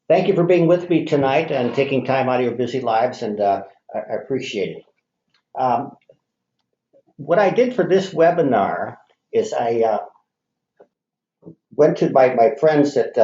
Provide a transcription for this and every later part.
Thank you for being with me tonight and taking time out of your busy lives, and I appreciate it. Um, what I did for this webinar is I went to my friends at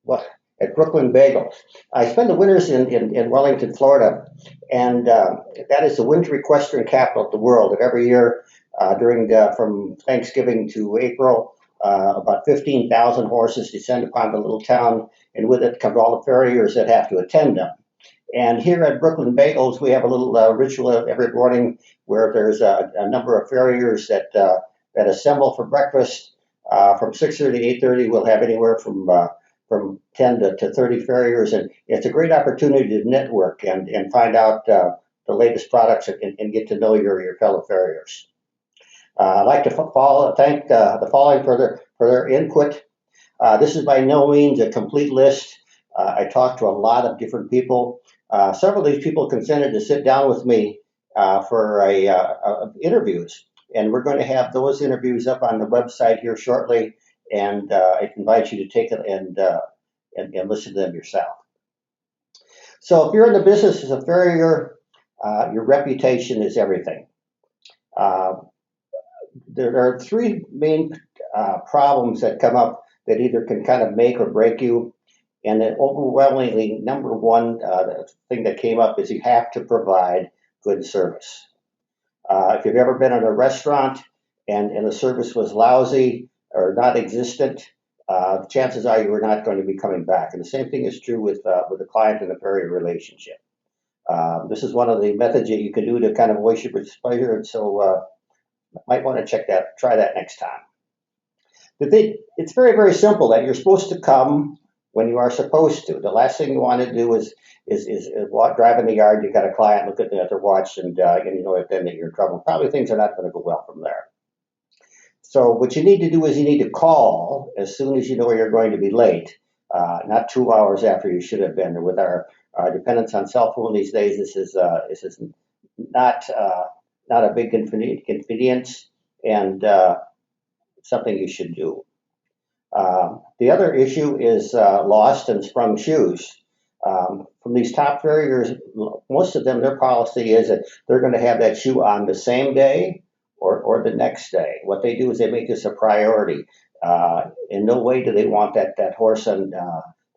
what at Brooklyn Bagels. I spend the winters in Wellington, Florida, and that is the winter equestrian capital of the world. And every year from Thanksgiving to April, about 15,000 horses descend upon the little town, and with it come all the farriers that have to attend them. And here at Brooklyn Bagels, we have a little ritual every morning where there's a number of farriers that assemble for breakfast. From 6:30 to 8:30, we'll have anywhere from 10 to 30 farriers, and it's a great opportunity to network and find out the latest products and get to know your fellow farriers. I'd like to thank the following for their input. This is by no means a complete list. I talked to a lot of different people. Several of these people consented to sit down with me for interviews, and we're going to have those interviews up on the website here shortly. And I invite you to take it and listen to them yourself. So, if you're in the business as a farrier, your reputation is everything. There are three main problems that come up that either can kind of make or break you. And the overwhelmingly number one thing that came up is you have to provide good service. If you've ever been in a restaurant and the service was lousy or not existent, chances are you are not going to be coming back. And the same thing is true with the client and the farrier relationship. This is one of the methods that you can do to kind of voice your displeasure, and so might want to try that next time. It's very, very simple that you're supposed to come when you are supposed to. The last thing you want to do is drive in the yard, you got a client, look at their watch, and you know then that you're in trouble. Probably things are not going to go well from there. So what you need to do is you need to call as soon as you know you're going to be late, not 2 hours after you should have been. With our dependence on cell phone these days, this is not a big inconvenience and something you should do. The other issue is lost and sprung shoes. From these top farriers, most of them, their policy is that they're going to have that shoe on the same day or the next day. What they do is they make this a priority. In no way do they want that horse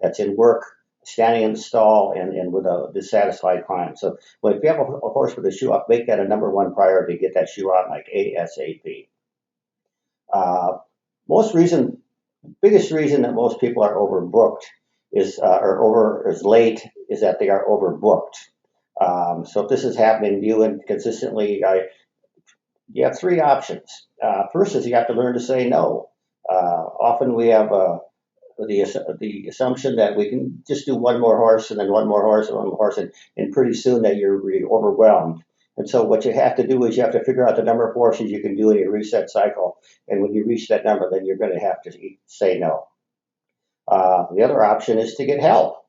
that's in work standing in the stall and with a dissatisfied client. So if you have a horse with a shoe up, make that a number one priority. Get that shoe on like ASAP. Biggest reason that most people are overbooked is late is that they are overbooked. So if this is happening to you and consistently, you have three options. First is you have to learn to say no. Often we have the assumption that we can just do one more horse and then one more horse and one more horse, and pretty soon that you're really overwhelmed. And so what you have to do is you have to figure out the number of horses you can do in your reset cycle. And when you reach that number, then you're going to have to say no. The other option is to get help.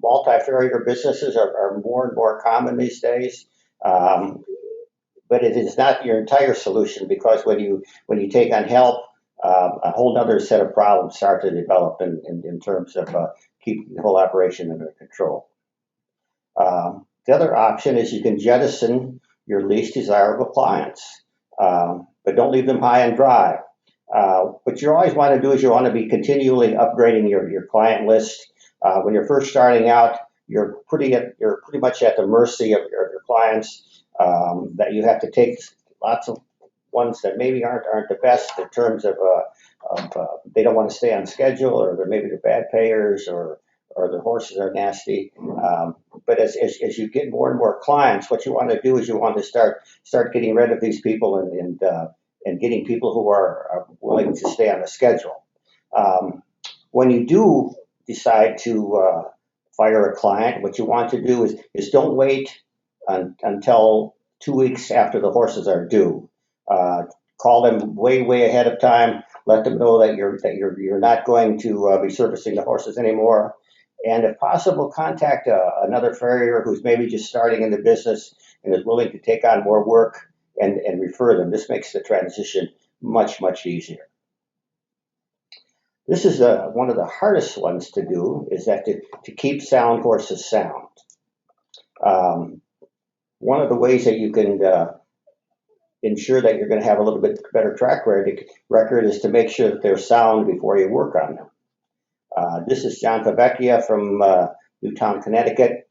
Multi-farrier businesses are more and more common these days. But it is not your entire solution, because when you take on help, a whole other set of problems start to develop in terms of keeping the whole operation under control. The other option is you can jettison your least desirable clients, but don't leave them high and dry. What you always want to do is you want to be continually upgrading your client list. When you're first starting out, you're pretty much at the mercy of your clients. That you have to take lots of ones that maybe aren't the best in terms of they don't want to stay on schedule, or maybe they're bad payers, or the horses are nasty. But as you get more and more clients, what you want to do is you want to start getting rid of these people and getting people who are willing to stay on the schedule. When you do decide to fire a client, what you want to do is don't wait until 2 weeks after the horses are due. Call them way ahead of time. Let them know that you're not going to be servicing the horses anymore. And if possible, contact another farrier who's maybe just starting in the business and is willing to take on more work and refer them. This makes the transition much easier. This is one of the hardest ones to do, is that to keep sound horses sound. Um, One of the ways that you can ensure that you're going to have a little bit better track record is to make sure that they're sound before you work on them. This is John Pavecchia from Newtown, Connecticut.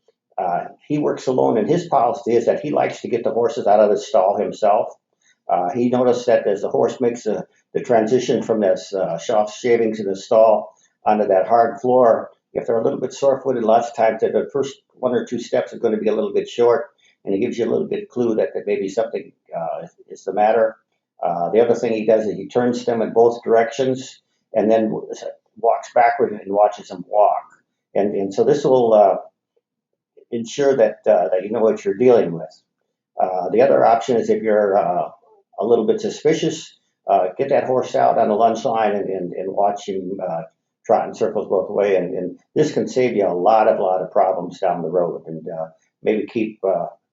He works alone, and his policy is that he likes to get the horses out of the stall himself. He noticed that as the horse makes the transition from this soft shavings in the stall onto that hard floor, if they're a little bit sore-footed, lots of times the first one or two steps are going to be a little bit short, and it gives you a little bit clue that maybe something is the matter. The other thing he does is he turns them in both directions and then walks backward and watches them walk. And so this will ensure that you know what you're dealing with. The other option is if you're a little bit suspicious, get that horse out on the lunge line and watch him trot in circles both ways. And this can save you a lot of problems down the road, and maybe keep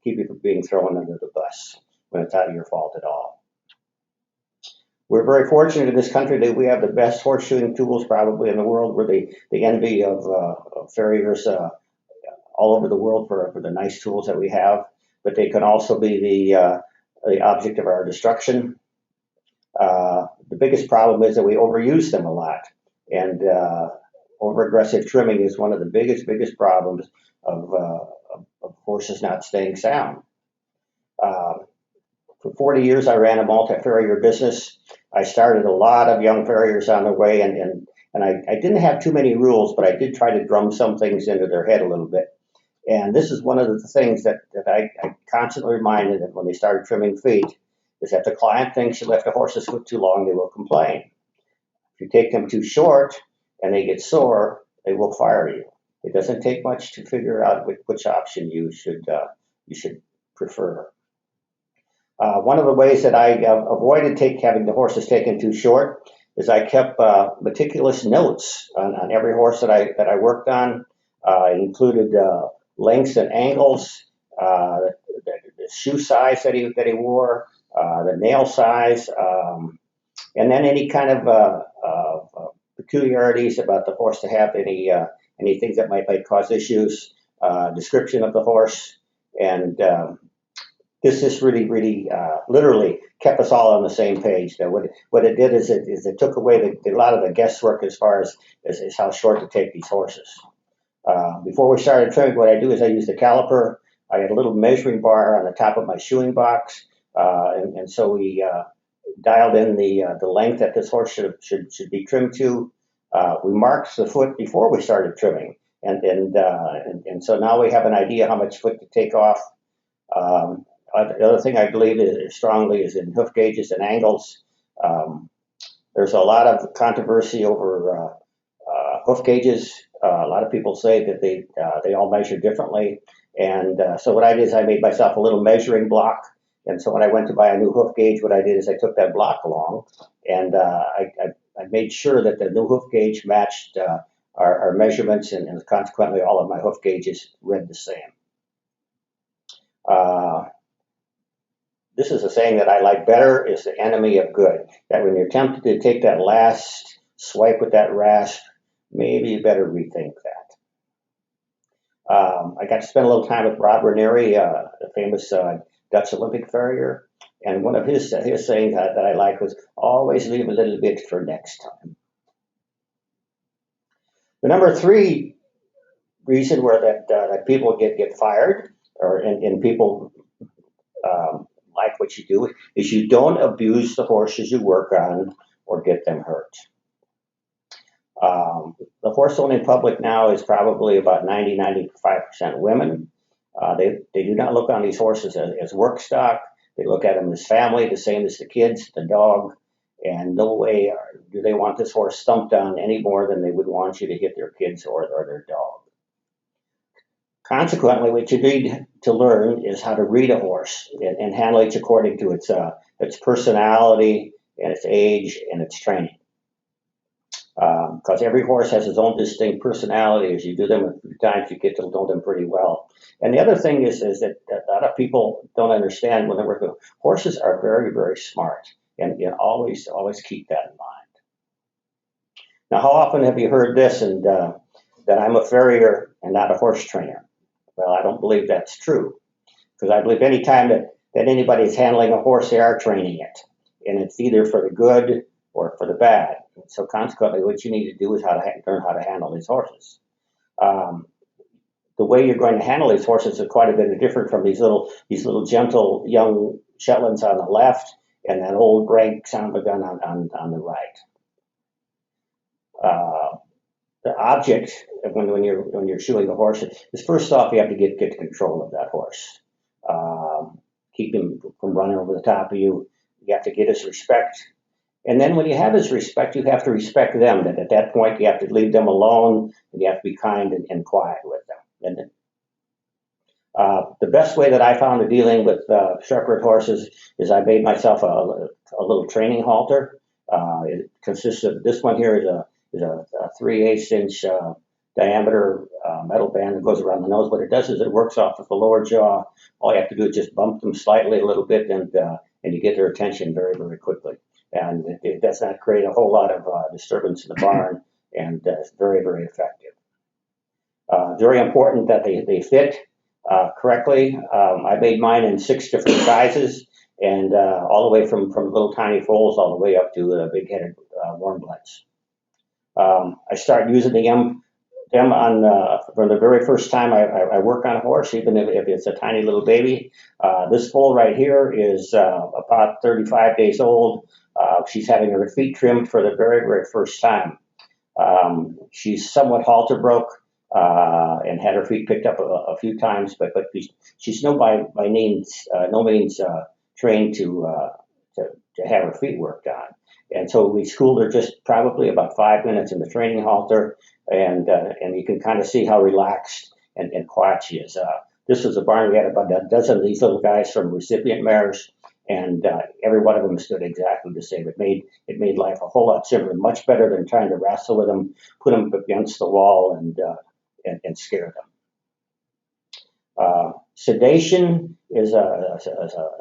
you from being thrown under the bus when it's not your fault at all. We're very fortunate in this country that we have the best horseshoeing tools probably in the world. We're the envy of farriers all over the world for the nice tools that we have, but they can also be the object of our destruction. The biggest problem is that we overuse them a lot, and over aggressive trimming is one of the biggest problems of horses not staying sound. For 40 years, I ran a multi-farrier business. I started a lot of young farriers on the way, and I didn't have too many rules, but I did try to drum some things into their head a little bit. And this is one of the things that I constantly reminded them when they started trimming feet, is that the client thinks you left a horse's foot too long, they will complain. If you take them too short and they get sore, they will fire you. It doesn't take much to figure out which option you should prefer. One of the ways that I avoided having the horses taken too short is I kept meticulous notes on every horse that I worked on. It included lengths and angles, the shoe size that he wore, the nail size, and then any kind of peculiarities about the horse to have any things that might cause issues, description of the horse, and this just really literally kept us all on the same page. That what it did is it took away a lot of the guesswork as far as how short to take these horses. Before we started trimming, what I do is I use the caliper. I had a little measuring bar on the top of my shoeing box, and so we dialed in the length that this horse should be trimmed to. We marked the foot before we started trimming, and so now we have an idea how much foot to take off. The other thing I believe strongly is in hoof gauges and angles. There's a lot of controversy over hoof gauges. A lot of people say that they all measure differently, and so what I did is I made myself a little measuring block. And so when I went to buy a new hoof gauge, what I did is I took that block along, and I made sure that the new hoof gauge matched our measurements, and consequently all of my hoof gauges read the same. This is a saying that I like better is the enemy of good. That when you're tempted to take that last swipe with that rasp, maybe you better rethink that. I got to spend a little time with Red Renchin, the famous Dutch Olympic farrier, and one of his sayings that I liked was always leave a little bit for next time. The number 3 reason where that people get fired, and people like what you do, is you don't abuse the horses you work on or get them hurt. The horse owning public now is probably about 95% women. They do not look on these horses as work stock. They look at them as family, the same as the kids, the dog, and no way do they want this horse stumped on any more than they would want you to hit their kids or their dog. Consequently, what you need to learn is how to read a horse and handle it according to its personality and its age and its training. Because every horse has its own distinct personality. As you do them a few times, you get to know them pretty well. And the other thing is that a lot of people don't understand when they're working. Horses are very smart, and always keep that in mind. Now, how often have you heard this and that I'm a farrier and not a horse trainer? Well, I don't believe that's true, because I believe any time that anybody's handling a horse, they are training it, and it's either for the good or for the bad. So consequently, what you need to do is learn how to handle these horses. Um, the way you're going to handle these horses is quite a bit different from these little gentle young Shetlands on the left and that old rank son of a gun on the right. The object when you're shoeing a horse is, first off, you have to get control of that horse. Keep him from running over the top of you. You have to get his respect. And then when you have his respect, you have to respect them. That at that point, you have to leave them alone, and you have to be kind and quiet with them. And the best way that I found of dealing with shepherd horses is I made myself a little training halter. It consists of, this one here is a 3/8 inch diameter metal band that goes around the nose. What it does is it works off of the lower jaw. All you have to do is just bump them slightly a little bit, and you get their attention very, very quickly. And it does not create a whole lot of disturbance in the barn, and it's very, very effective. Very important that they fit correctly. I made mine in 6 different sizes, and all the way from little tiny foals all the way up to big-headed warm bloods. I started using them on from the very first time I work on a horse, even if it's a tiny little baby. This foal right here is about 35 days old. She's having her feet trimmed for the very, very first time. She's somewhat halter broke and had her feet picked up a few times, but she's by no means trained to have her feet worked on. And so we schooled her just probably about 5 minutes in the training halter, and you can kind of see how relaxed and quiet she is. This was a barn. We had about a dozen of these little guys from recipient mares, and every one of them stood exactly the same. It made life a whole lot simpler, much better than trying to wrestle with them, put them against the wall, and scare them. Sedation is a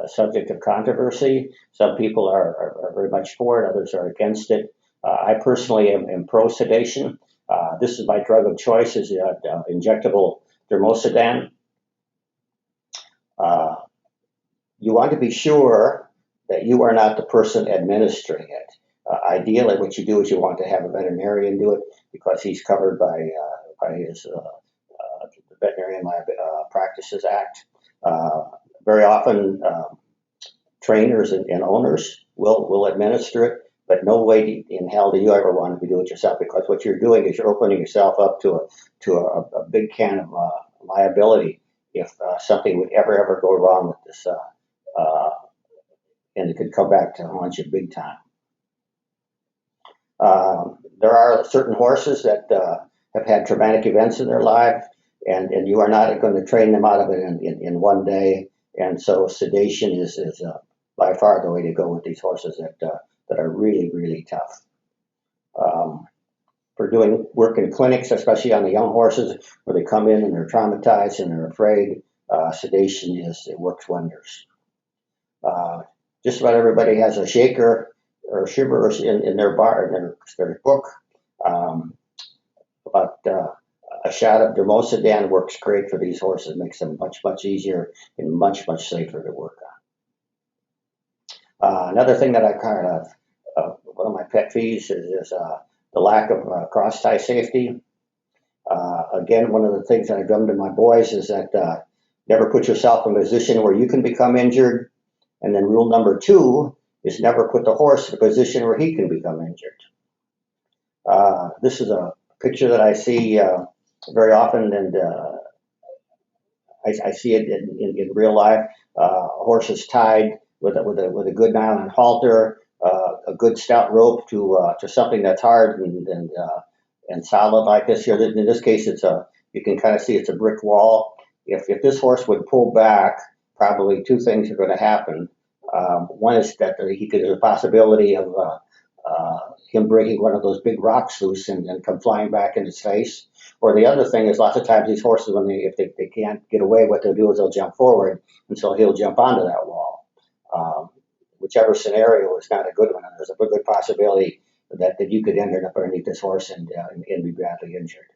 subject of controversy. Some people are very much for it, others are against it. I personally am pro sedation. This is my drug of choice, is injectable dermosedan. You want to be sure that you are not the person administering it. Ideally, what you do is you want to have a veterinarian do it, because he's covered by his Veterinarian Practices Act. Very often, trainers and owners will administer it, but no way in hell do you ever want to do it yourself, because what you're doing is you're opening yourself up to a big can of liability if something would ever go wrong with this, and it could come back to haunt you big time. There are certain horses that have had traumatic events in their life, and you are not going to train them out of it in one day. And so sedation is by far the way to go with these horses that are really, really tough. For doing work in clinics, especially on the young horses, where they come in and they're traumatized and they're afraid, sedation it works wonders. Just about everybody has a shaker or shivers in their book. But a shot of dermosedan works great for these horses. It makes them much easier and much safer to work on. Another thing that I kind of one of my pet peeves is the lack of cross tie safety. Again, one of the things that I done to my boys is that never put yourself in a position where you can become injured. And then rule number 2 is never put the horse in a position where he can become injured. This is a picture that I see very often, and I see it in real life. A horse is tied with a good nylon halter, a good stout rope to something that's hard and solid like this here. In this case, you can kind of see it's a brick wall. If this horse would pull back, probably 2 things are going to happen. One is that there's a possibility of him breaking one of those big rocks loose and come flying back in his face. Or the other thing is, lots of times these horses, if they can't get away, what they'll do is they'll jump forward, and so he'll jump onto that wall. Whichever scenario is not a good one, and there's a good possibility that you could end up underneath this horse and be badly injured.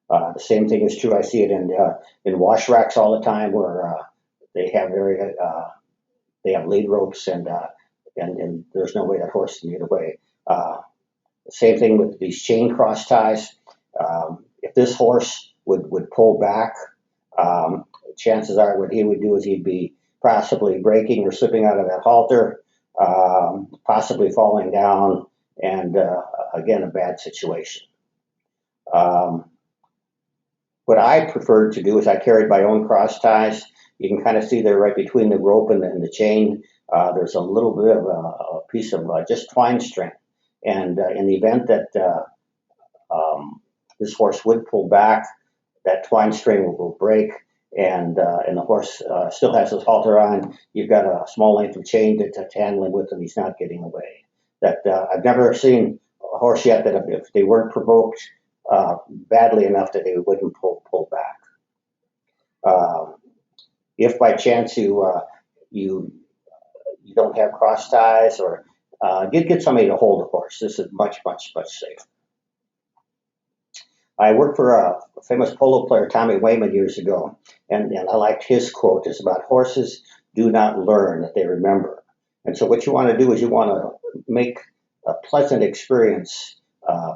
The same thing is true. I see it in wash racks all the time, where they have they have lead ropes, and there's no way that horse can get away. Same thing with these chain cross ties. If this horse would pull back, chances are what he would do is he'd be possibly breaking or slipping out of that halter, possibly falling down, and again, a bad situation. What I preferred to do is I carried my own cross ties. You can kind of see there right between the rope and the chain, there's a little bit of a piece of just twine string. And in the event that this horse would pull back, that twine string will break, and the horse still has his halter on. You've got a small length of chain to handle him with, and he's not getting away. That I've never seen a horse yet that if they weren't provoked badly enough that they wouldn't pull back. If by chance you don't have cross ties, or get somebody to hold the horse, this is much safer. I worked for a famous polo player, Tommy Wayman, years ago, and I liked his quote. It's about horses do not learn, they remember. And so what you want to do is you want to make a pleasant experience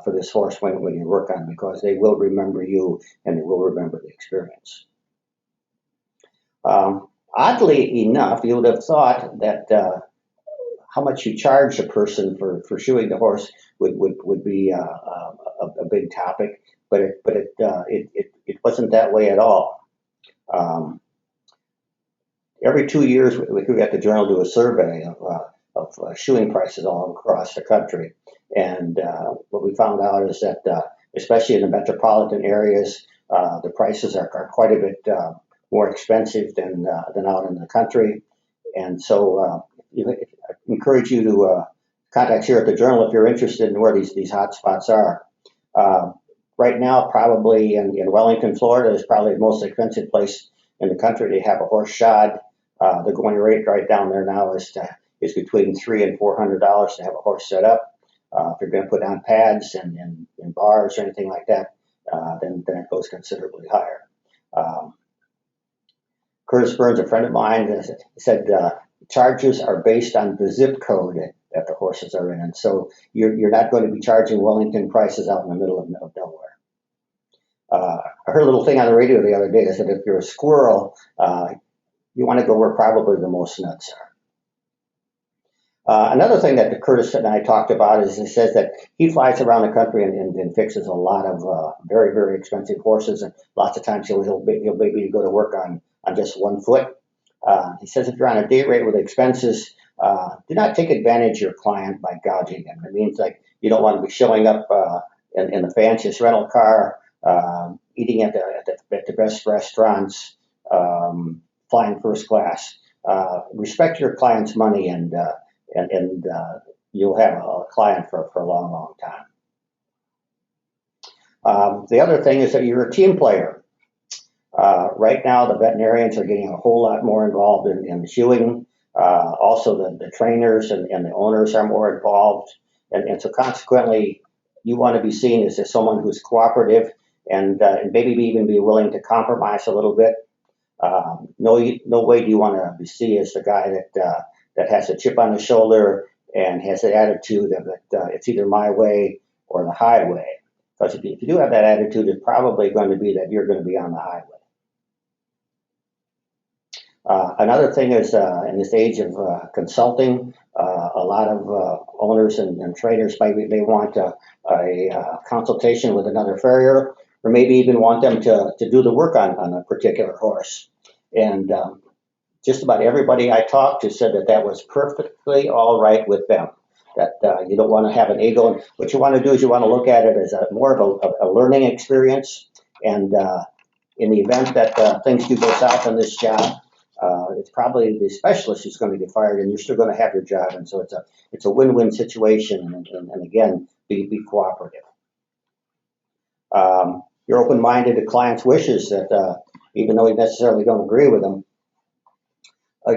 for this horse when you work on it, because they will remember you and they will remember the experience. Oddly enough, you would have thought that how much you charge a person for shoeing the horse would be a big topic, but it wasn't that way at all. Every 2 years, we at the Journal do a survey of shoeing prices all across the country. And what we found out is that, especially in the metropolitan areas, the prices are quite a bit more expensive than out in the country. And so I encourage you to contact here at the Journal if you're interested in where these hot spots are. Right now, probably in Wellington, Florida, is probably the most expensive place in the country to have a horse shod. The going rate right down there now is between $300 and $400 to have a horse set up. If you're going to put on pads and bars or anything like that, then it goes considerably higher. Curtis Burns, a friend of mine, said charges are based on the zip code that the horses are in, and so you're not going to be charging Wellington prices out in the middle of nowhere. I heard a little thing on the radio the other day that said if you're a squirrel, you want to go where probably the most nuts are. Another thing that Curtis and I talked about is he says that he flies around the country and fixes a lot of very expensive horses, and lots of times he'll maybe go to work on just one foot. He says if you're on a day rate with expenses, do not take advantage of your client by gouging him. It means like you don't want to be showing up in the fanciest rental car, eating at the best restaurants, flying first class. Respect your client's money, and you'll have a client for a long time. The other thing is that you're a team player. Right now, the veterinarians are getting a whole lot more involved in the shoeing. Also, the trainers and the owners are more involved. And so consequently, you want to be seen as someone who's cooperative and maybe even be willing to compromise a little bit. No way do you want to be seen as the guy that has a chip on his shoulder and has the attitude that it's either my way or the highway. Because if you do have that attitude, it's probably going to be that you're going to be on the highway. Another thing is in this age of consulting, a lot of owners and trainers they want a consultation with another farrier, or maybe even want them to do the work on a particular horse. And just about everybody I talked to said that was perfectly all right with them. That you don't want to have an ego. And what you want to do is you want to look at it as more of a learning experience. And in the event that things do go south on this job, it's probably the specialist who's going to get fired, and you're still going to have your job. And so it's a win-win situation. And again, be cooperative. You're open-minded to clients' wishes, that even though you necessarily don't agree with them.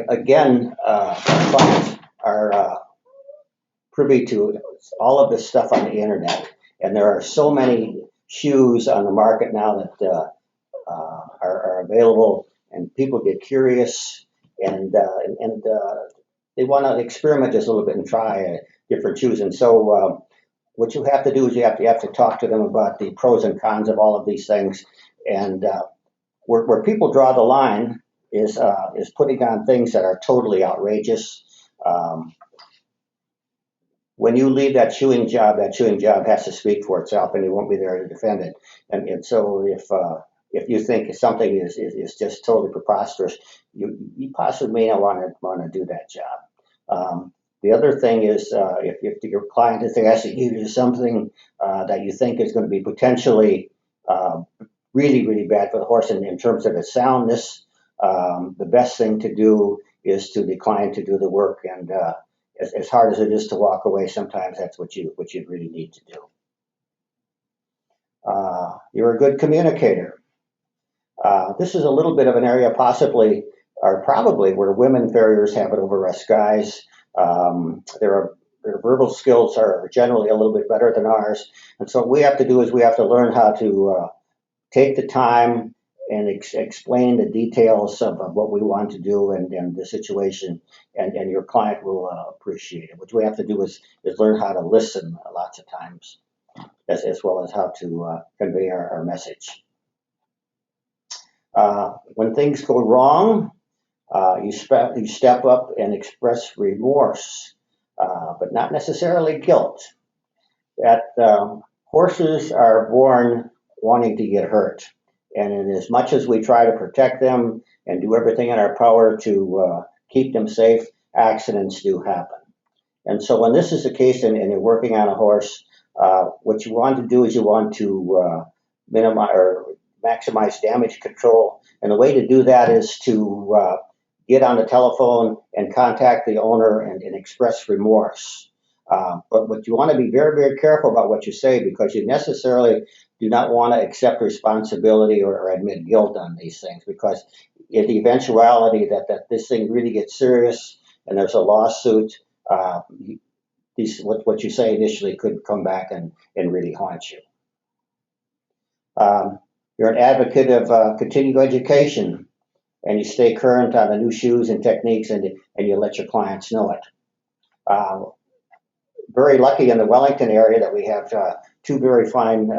Again, clients are privy to all of this stuff on the internet, and there are so many shoes on the market now that are available, and people get curious and they want to experiment just a little bit and try different shoes. And so what you have to do is you have to talk to them about the pros and cons of all of these things, and where people draw the line is putting on things that are totally outrageous. Um, when you leave that chewing job has to speak for itself, and you won't be there to defend it. And so if you think something is just totally preposterous, you possibly may not want to do that job. The other thing is if your client is asking you to do something that you think is going to be potentially really, really bad for the horse in terms of its soundness, the best thing to do is to decline to do the work. And as hard as it is to walk away, sometimes that's what you really need to do. You're a good communicator. This is a little bit of an area possibly or probably where women farriers have it over us guys. Their verbal skills are generally a little bit better than ours. And so what we have to do is we have to learn how to take the time and explain the details of what we want to do and the situation, and your client will appreciate it. What we have to do is learn how to listen lots of times, as well as how to convey our message. When things go wrong, you step up and express remorse, but not necessarily guilt. That horses are born wanting to get hurt. And in as much as we try to protect them and do everything in our power to keep them safe, accidents do happen. And so when this is the case and you're working on a horse, what you want to do is you want to minimize or maximize damage control. And the way to do that is to get on the telephone and contact the owner and express remorse. But what you want to be very, very careful about what you say, because you necessarily do not want to accept responsibility or admit guilt on these things, because in the eventuality that this thing really gets serious and there's a lawsuit, what you say initially could come back and really haunt you. You're an advocate of continuing education, and you stay current on the new shoes and techniques, and you let your clients know it. Very lucky in the Wellington area that we have two very fine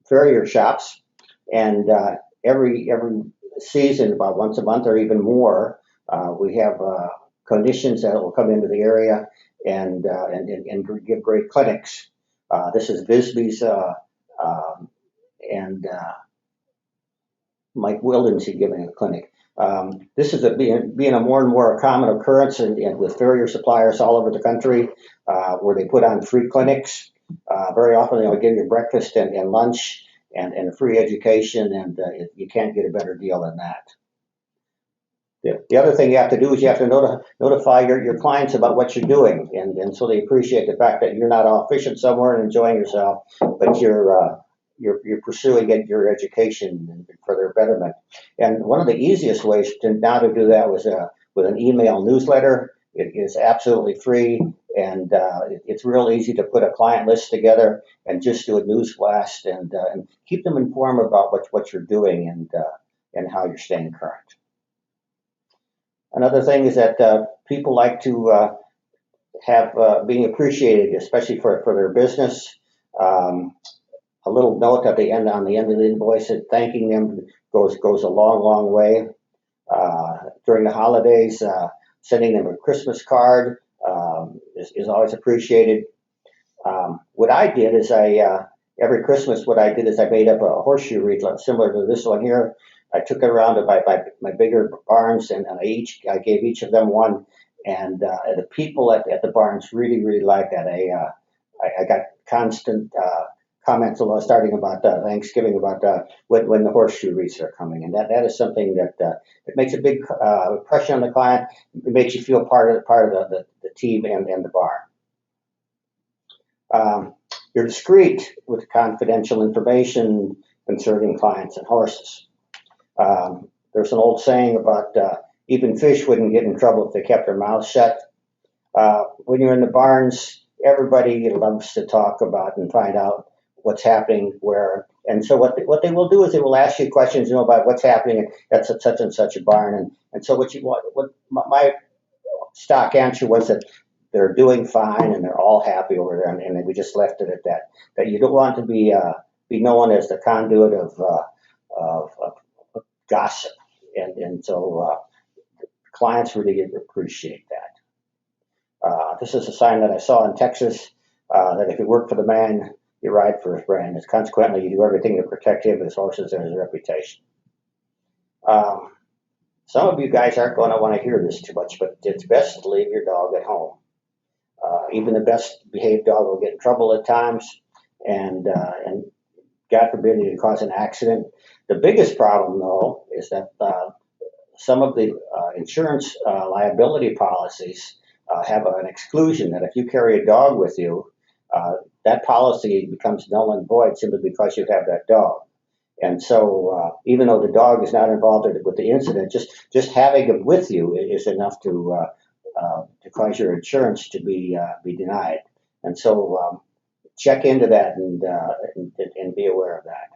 farrier shops, and every season, about once a month or even more, we have clinicians that will come into the area and give great clinics. This is Bisbee's and Mike Wildens giving a clinic. This is being a more and more common occurrence and with farrier suppliers all over the country, where they put on free clinics. Very often they'll give you breakfast and lunch and a free education, and you can't get a better deal than that. The other thing you have to do is you have to notify your clients about what you're doing, and so they appreciate the fact that you're not all fishing somewhere and enjoying yourself, but you're pursuing your education for their betterment. And one of the easiest ways to do that was with an email newsletter. It is absolutely free, and it's real easy to put a client list together and just do a news blast and keep them informed about what you're doing and how you're staying current. Another thing is that people like to have being appreciated, especially for their business. A little note at the end, on the end of the invoice, thanking them goes a long way. During the holidays, sending them a Christmas card is always appreciated. What I did is every Christmas, I made up a horseshoe wreath similar to this one here. I took it around to my bigger barns, and I gave each of them one. And the people at the barns really liked that. I got constant comments starting about Thanksgiving about when the horseshoe wreaths are coming, and that is something that it makes a big impression on the client. It makes you feel part of the team and the barn. You're discreet with confidential information concerning clients and horses. There's an old saying about even fish wouldn't get in trouble if they kept their mouths shut. When you're in the barns, everybody loves to talk about and find out what's happening where. And so what they will do is they will ask you questions, about what's happening at such and such a barn. And so what my stock answer was that they're doing fine and they're all happy over there, and we just left it at that. That you don't want to be known as the conduit of gossip, and so clients really appreciate that. This is a sign that I saw in Texas that if you work for the man, you ride for his brand. And consequently, you do everything to protect him, his horses, and his reputation. Um, some of you guys aren't going to want to hear this too much, but it's best to leave your dog at home. Even the best behaved dog will get in trouble at times, and God forbid it cause an accident. The biggest problem, though, is that some of the insurance liability policies have an exclusion that if you carry a dog with you, that policy becomes null and void simply because you have that dog. And so, even though the dog is not involved with the incident, just having it with you is enough to cause your insurance to be denied. And so, check into that and be aware of that.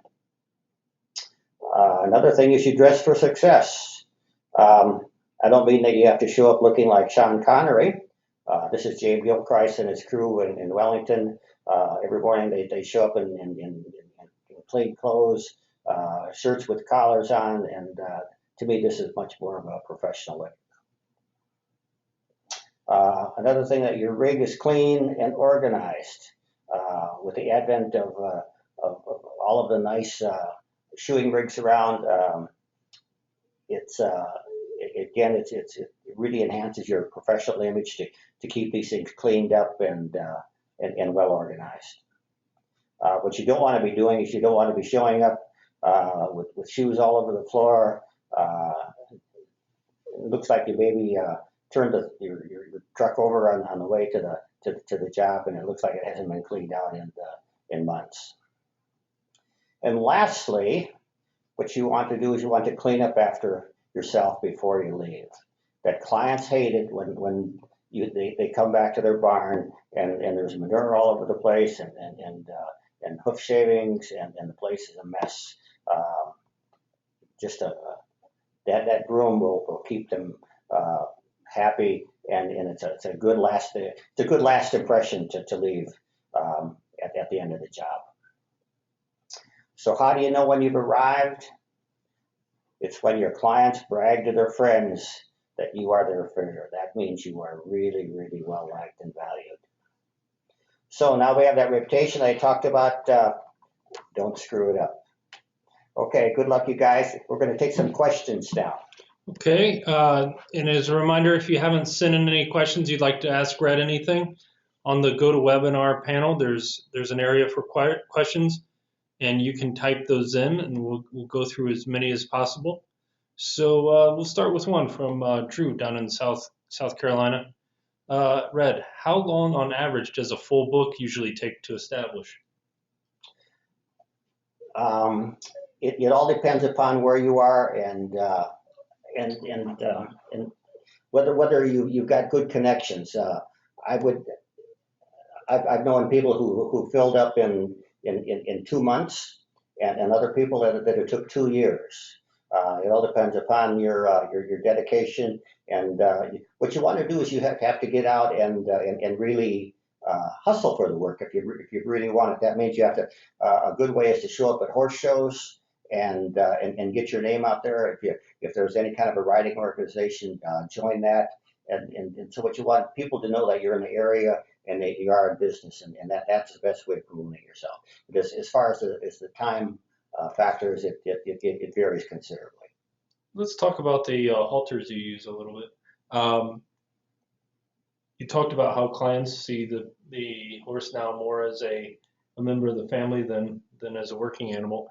Another thing is you dress for success. I don't mean that you have to show up looking like Sean Connery. This is James Gilchrist and his crew in Wellington. Every morning they show up in plain clothes, shirts with collars on, and to me this is much more of a professional look. Another thing that your rig is clean and organized. With the advent of all of the nice shoeing rigs around, it's again it really enhances your professional image to keep these things cleaned up and well organized. What you don't want to be doing is you don't want to be showing up with shoes all over the floor. It looks like you maybe turned your truck over on the way to the job, and it looks like it hasn't been cleaned out in months. And lastly, what you want to do is you want to clean up after yourself before you leave. That clients hate it when they come back to their barn and there's manure all over the place and hoof shavings and the place is a mess. Just that groom will keep them happy, and it's a good last impression to leave at the end of the job. So how do you know when you've arrived? It's when your clients brag to their friends that you are their farrier. That means you are really, really well liked and valued. So now we have that reputation I talked about. Don't screw it up. Okay, good luck, you guys. We're going to take some questions now. Okay, and as a reminder, if you haven't sent in any questions you'd like to ask Red anything, on the GoToWebinar panel, there's an area for questions, and you can type those in, and we'll go through as many as possible. So we'll start with one from Drew down in South Carolina. Red, how long on average does a full book usually take to establish? It all depends upon where you are and whether you've got good connections. I've known people who filled up in 2 months, and other people that it took 2 years. It all depends upon your dedication, and what you want to do is you have to get out and really hustle for the work if you really want it. That means you have to. A good way is to show up at horse shows and get your name out there. If there's any kind of a riding organization, join that. And so what you want people to know that you're in the area and that you are in business, and that's the best way to promote yourself. Because as far as the time factors, it varies considerably. Let's talk about the halters you use a little bit. You talked about how clients see the horse now more as a member of the family than as a working animal.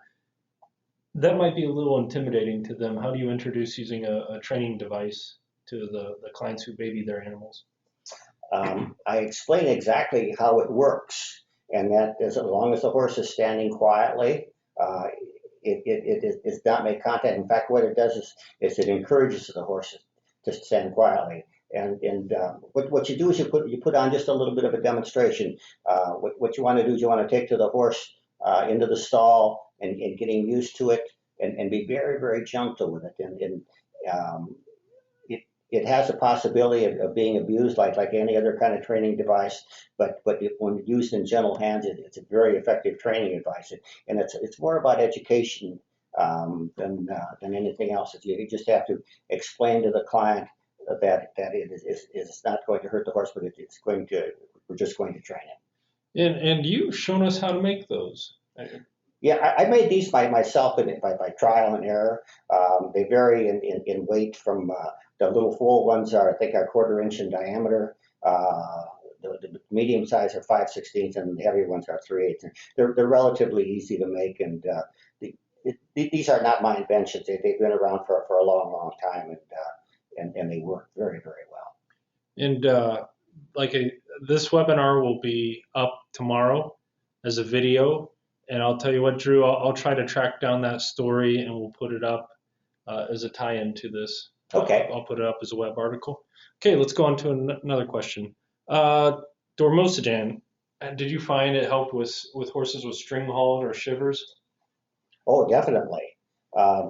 That might be a little intimidating to them. How do you introduce using a training device to the clients who baby their animals? I explain exactly how it works, and that is as long as the horse is standing quietly, it does not make contact. In fact, what it does is it encourages the horse to stand quietly. What you do is you put on just a little bit of a demonstration. What you want to do is you want to take to the horse into the stall and getting used to it and be very, very gentle with it. Um, it has a possibility of being abused like any other kind of training device, but when used in gentle hands, it's a very effective training device. And it's more about education than anything else. You just have to explain to the client that it's not going to hurt the horse, but we're just going to train it. And you've shown us how to make those. Yeah, I made these by myself by trial and error. They vary in weight from the little full ones I think are 1/4 inch in diameter. The medium size are 5/16, and the heavier ones are 3/8. They're relatively easy to make, and these are not my inventions. They've been around for a long, long time, and they work very, very well. And this webinar will be up tomorrow as a video. And I'll tell you what, Drew, I'll try to track down that story and we'll put it up as a tie-in to this. Okay. I'll put it up as a web article. Okay, let's go on to another question. Dormosodan, did you find it helped with horses with string halt or shivers? Oh, definitely.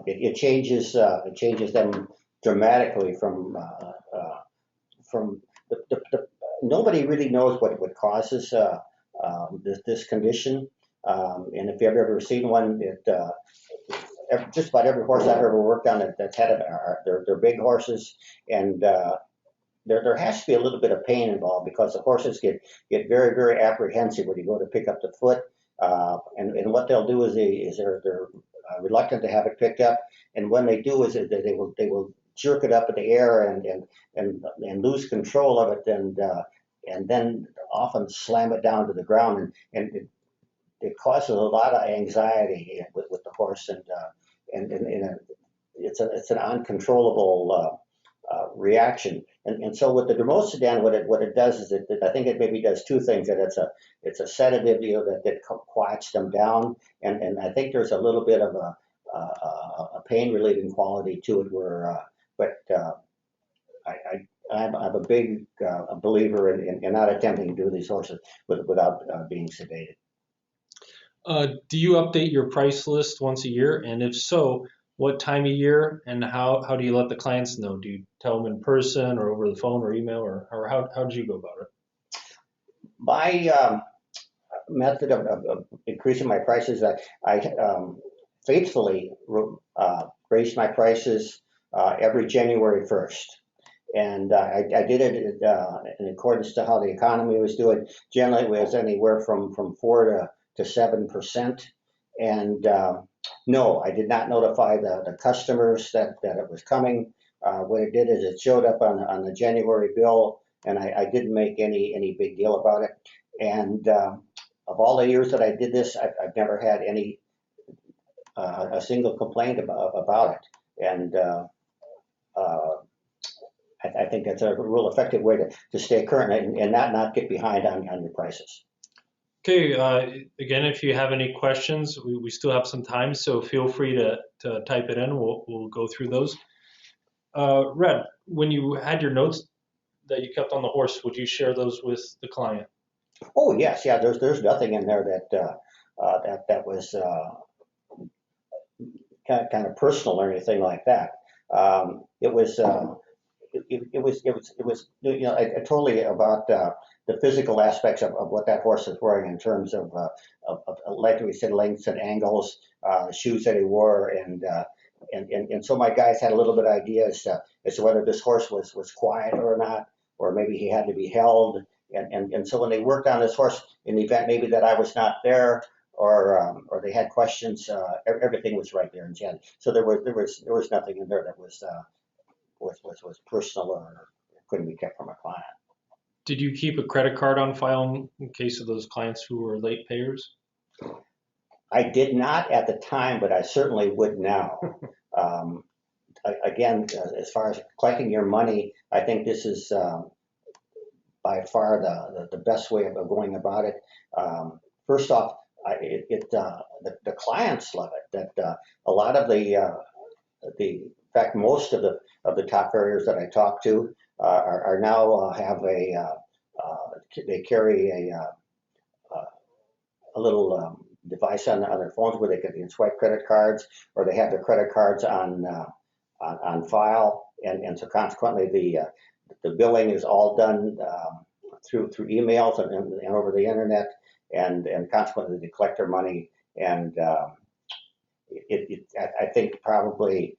It changes them dramatically from nobody really knows what causes this condition. And if you've ever seen one, just about every horse I've ever worked on that's had they're big horses, and there has to be a little bit of pain involved because the horses get very, very apprehensive when you go to pick up the foot, and what they'll do is they're reluctant to have it picked up, and when they do is they will jerk it up in the air and lose control of it, and then often slam it down to the ground, and it causes a lot of anxiety with the horse, and it's an uncontrollable reaction. And so with the Dormosodan, what it does is I think it maybe does two things. That it's a sedative, that quiets them down, and I think there's a little bit of a pain relieving quality to it. I'm a big believer in not attempting to do these horses without being sedated. Do you update your price list once a year? And if so, what time of year, and how do you let the clients know? Do you tell them in person or over the phone or email, or how did you go about it? My method of increasing my prices, I faithfully raise my prices every January 1st. And I did it in accordance to how the economy was doing. Generally, it was anywhere from 4 to 7%. And no, I did not notify the customers that it was coming. What it did is it showed up on the January bill, and I didn't make any big deal about it. And of all the years that I did this, I've never had a single complaint about it. And I think that's a real effective way to stay current and not get behind on your prices. Okay, again, if you have any questions, we still have some time, so feel free to type it in. We'll go through those. Red, when you had your notes that you kept on the horse, would you share those with the client? Oh yes, yeah. There's nothing in there that was kind of personal or anything like that. It was totally about the physical aspects of what that horse is wearing in terms of like we said, lengths and angles, shoes that he wore, and so my guys had a little bit of ideas as to whether this horse was quiet or not, or maybe he had to be held, and so when they worked on this horse, in the event maybe that I was not there, or they had questions, everything was right there in Jen. So there was nothing in there that was personal or couldn't be kept from a client. Did you keep a credit card on file in case of those clients who were late payers? I did not at the time, but I certainly would now. Again, as far as collecting your money, I think this is by far the best way of going about it. First off, the clients love it. That a lot of in fact, most of the top farriers that I talk to are now have they carry a little device on their phones where they can swipe credit cards, or they have their credit cards on file, and so consequently the billing is all done through emails and over the internet, and consequently they collect their money, and I think probably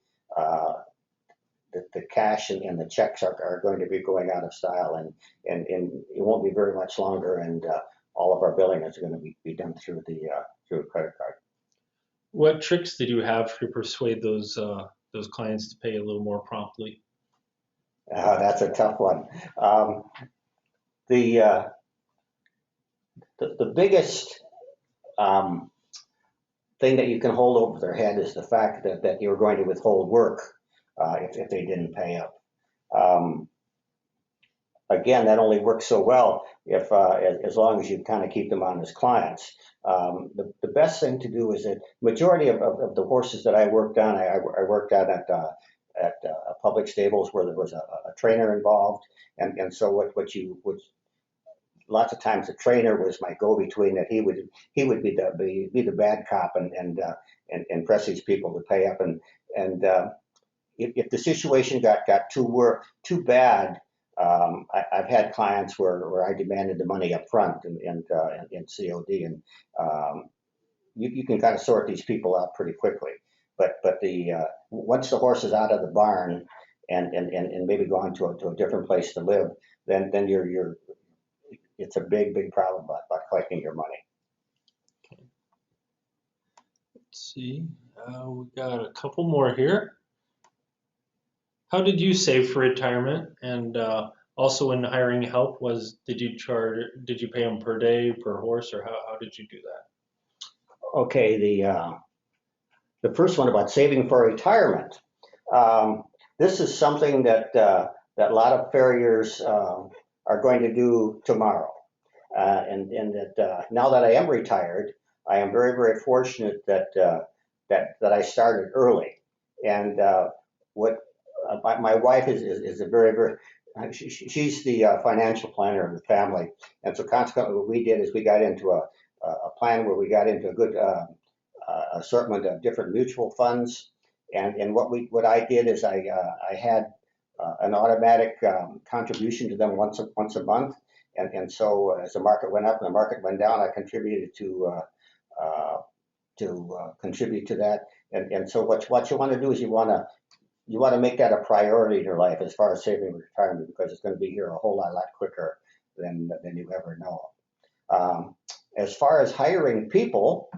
the cash and the checks are going to be going out of style, and it won't be very much longer, and all of our billing is going to be done through a credit card. What tricks did you have to persuade those clients to pay a little more promptly? That's a tough one. The biggest thing that you can hold over their head is the fact that you're going to withhold work if they didn't pay up. Again, that only works so well if as long as you kind of keep them on as clients. The best thing to do is that majority of the horses that I worked on, I worked on at public stables where there was a trainer involved, and so lots of times the trainer was my go-between, that he would be the bad cop and press these people to pay up, and if the situation got too bad, I've had clients where I demanded the money up front and COD, and you can kind of sort these people out pretty quickly. But once the horse is out of the barn and maybe gone to a different place to live, then it's a big problem about collecting your money. Okay. Let's see, we got a couple more here. How did you save for retirement? And also when hiring help, did you pay them per day, per horse, or how did you do that? Okay, the first one about saving for retirement. This is something that a lot of farriers are going to do tomorrow, and that now that I am retired, I am very fortunate that I started early, and what my wife is a very she's the financial planner of the family, and so consequently what we did is we got into a plan where we got into a good assortment of different mutual funds, and what I did is I had an automatic contribution to them once a month, and so as the market went up and the market went down, I contributed to contribute to that, and so what you want to do is you want to make that a priority in your life as far as saving retirement, because it's going to be here a whole lot quicker than you ever know. As far as hiring people,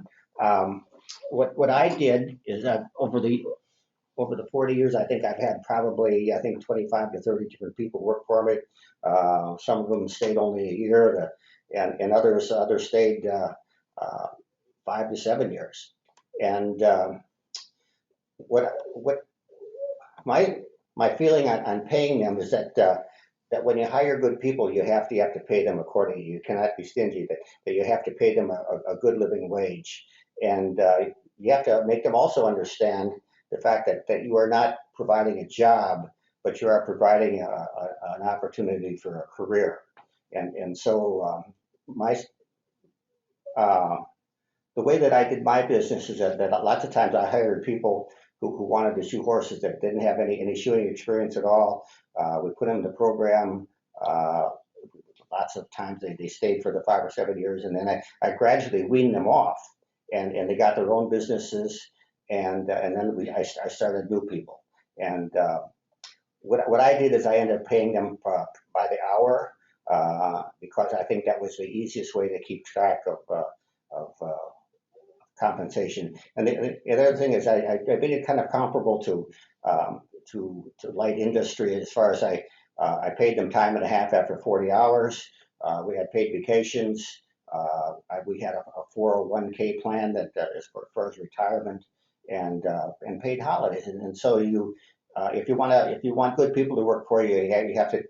what I did is that over the 40 years, I think I've had probably 25 to 30 different people work for me. Some of them stayed only a year, and others stayed 5 to 7 years. And what my feeling on paying them is that when you hire good people, you have to pay them accordingly. You cannot be stingy. That you have to pay them a good living wage, and you have to make them also understand the fact that you are not providing a job, but you are providing an opportunity for a career. And so the way that I did my business is that lots of times I hired people who wanted to shoe horses that didn't have any shoeing experience at all. We put them in the program. Lots of times they stayed for the 5 or 7 years, and then I gradually weaned them off, and they got their own businesses, and then I started new people. And what I did is I ended up paying them by the hour, because I think that was the easiest way to keep track of compensation. And the other thing is I made it kind of comparable to light industry, as far as I paid them time and a half after 40 hours. We had paid vacations. We had a 401k plan that is for his retirement, and paid holidays. And so if you want good people to work for you, you have to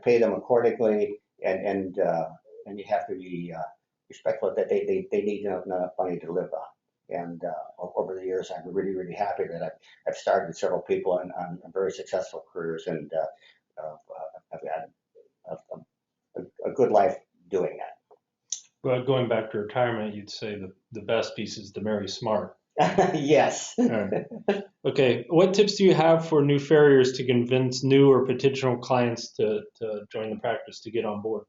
pay them accordingly, and you have to be respectful that they need enough money to live on. And over the years, I'm really happy that I've started several people on very successful careers, and of a good life doing But going back to retirement, you'd say the best piece is to marry smart. that. Yes. All right. Okay, what tips do you have for new farriers to convince new or potential clients to join the practice, to get on board?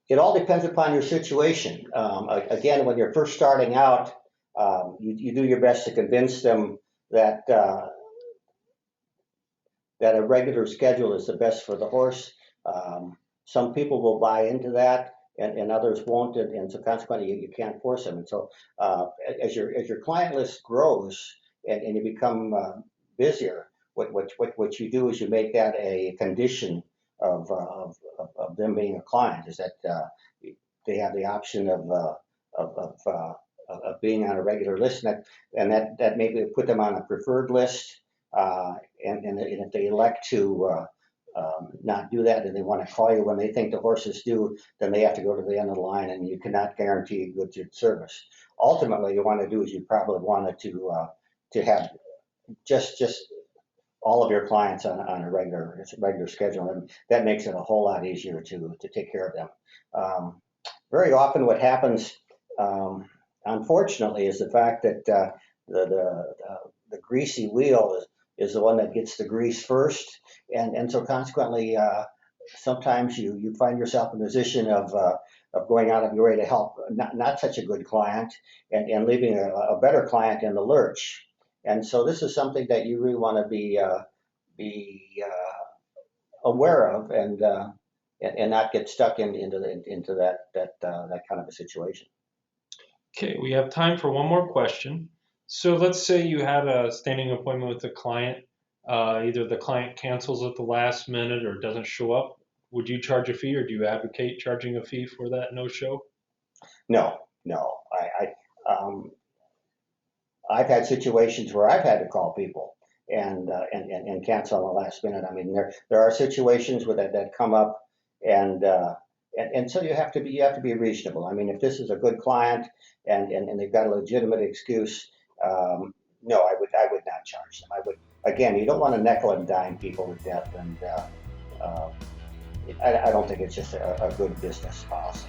It all depends upon your situation. Again, when you're first starting out, you do your best to convince them that that a regular schedule is the best for the horse. Some people will buy into that, and others won't, and so consequently you can't force them. And so as your client list grows and you become busier, what you do is you make that a condition of them being a client, is that they have the option of being on a regular list, and that maybe put them on a preferred list. And if they elect to not do that, and they want to call you when they think the horse is due, then they have to go to the end of the line, and you cannot guarantee good service. Ultimately, you want to do is you probably wanted to have just all of your clients on a regular schedule, and that makes it a whole lot easier to take care of them. Very often, what happens, unfortunately, is the fact that the greasy wheel is the one that gets the grease first, and so consequently, sometimes you find yourself in a position of going out of your way to help not such a good client, and leaving a better client in the lurch. And so this is something that you really want to be aware of, and not get stuck into that kind of a situation. Okay, we have time for one more question. So let's say you had a standing appointment with a client. Either the client cancels at the last minute or doesn't show up. Would you charge a fee, or do you advocate charging a fee for that no-show? No. I've had situations where I've had to call people and cancel on the last minute. I mean, there are situations where that come up, and so you have to be reasonable. I mean, if this is a good client and they've got a legitimate excuse, no, I would not charge them. I would, again, you don't want to nickel and dime people to death, and I don't think it's just a good business policy.